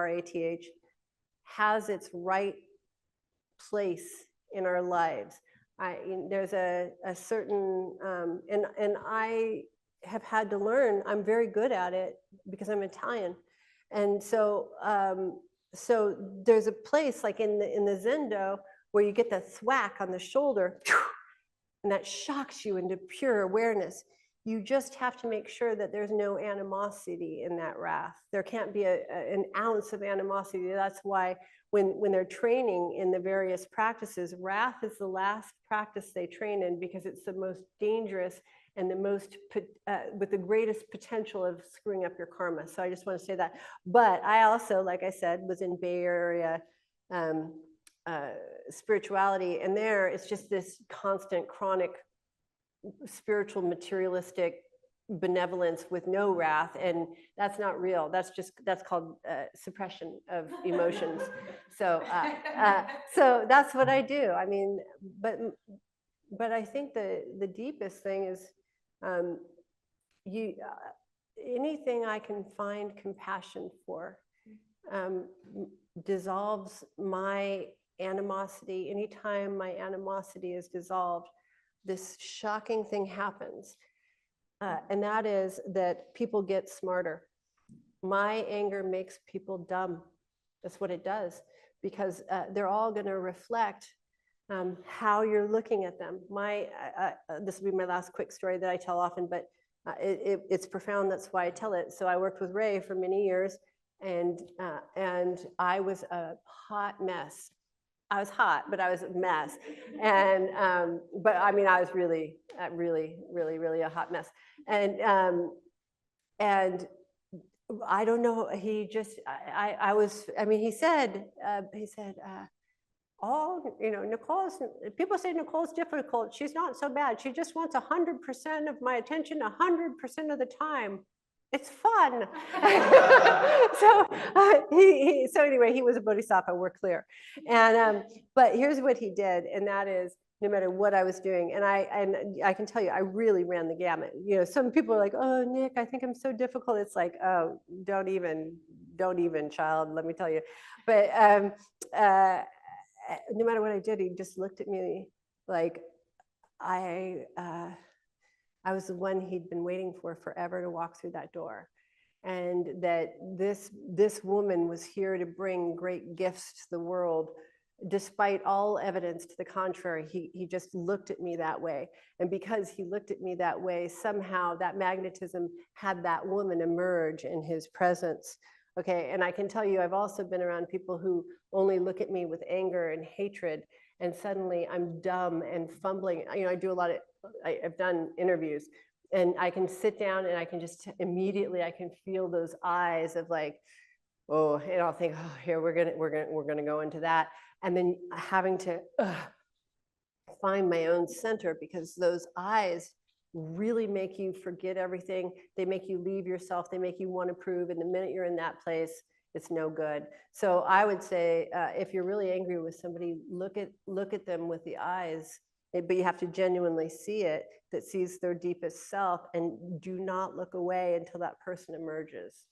RATH, has its right place in our lives. There's a certain, and I have had to learn, I'm very good at it because I'm Italian. And so, so there's a place like in the Zendo where you get that thwack on the shoulder and that shocks you into pure awareness. You just have to make sure that there's no animosity in that wrath. There can't be an ounce of animosity. That's why when they're training in the various practices, wrath is the last practice they train in because it's the most dangerous and the most, with the greatest potential of screwing up your karma. So I just want to say that. But I also, like I said, was in Bay Area spirituality, and there it's just this constant chronic spiritual materialistic benevolence with no wrath, and that's not real. That's called suppression of emotions. So so that's what I do. I mean, but I think the deepest thing is anything I can find compassion for dissolves my animosity. Anytime my animosity is dissolved, this shocking thing happens. And that is that people get smarter. My anger makes people dumb. That's what it does, because they're all going to reflect how you're looking at them. This will be my last quick story that I tell often, but it's profound. That's why I tell it. So I worked with Ray for many years, and I was a hot mess. I was hot, but I was a mess. And, but I mean, I was really a hot mess. And I don't know, he just, I mean, he said, people say Nicole's difficult. She's not so bad. She just wants 100% of my attention 100% of the time. It's fun. So anyway, he was a bodhisattva, we're clear. And but here's what he did, and that is, no matter what I was doing, and I can tell you, I really ran the gamut. You know, some people are like, "Oh, Nick, I think I'm so difficult." It's like, "Oh, don't even, child. Let me tell you." But no matter what I did, he just looked at me like I was the one he'd been waiting for forever to walk through that door. And that this woman was here to bring great gifts to the world, despite all evidence to the contrary. He just looked at me that way. And because he looked at me that way, somehow that magnetism had that woman emerge in his presence. Okay, and I can tell you, I've also been around people who only look at me with anger and hatred, and suddenly I'm dumb and fumbling. You know, I do a lot of, I've done interviews, and I can sit down and I can just immediately, I can feel those eyes of like, oh, and I'll think, oh, here we're gonna go into that, and then having to find my own center, because those eyes really make you forget everything. They make you leave yourself. They make you want to prove, and the minute you're in that place, it's no good. So I would say, if you're really angry with somebody, look at them with the eyes, but you have to genuinely see it, that sees their deepest self, and do not look away until that person emerges.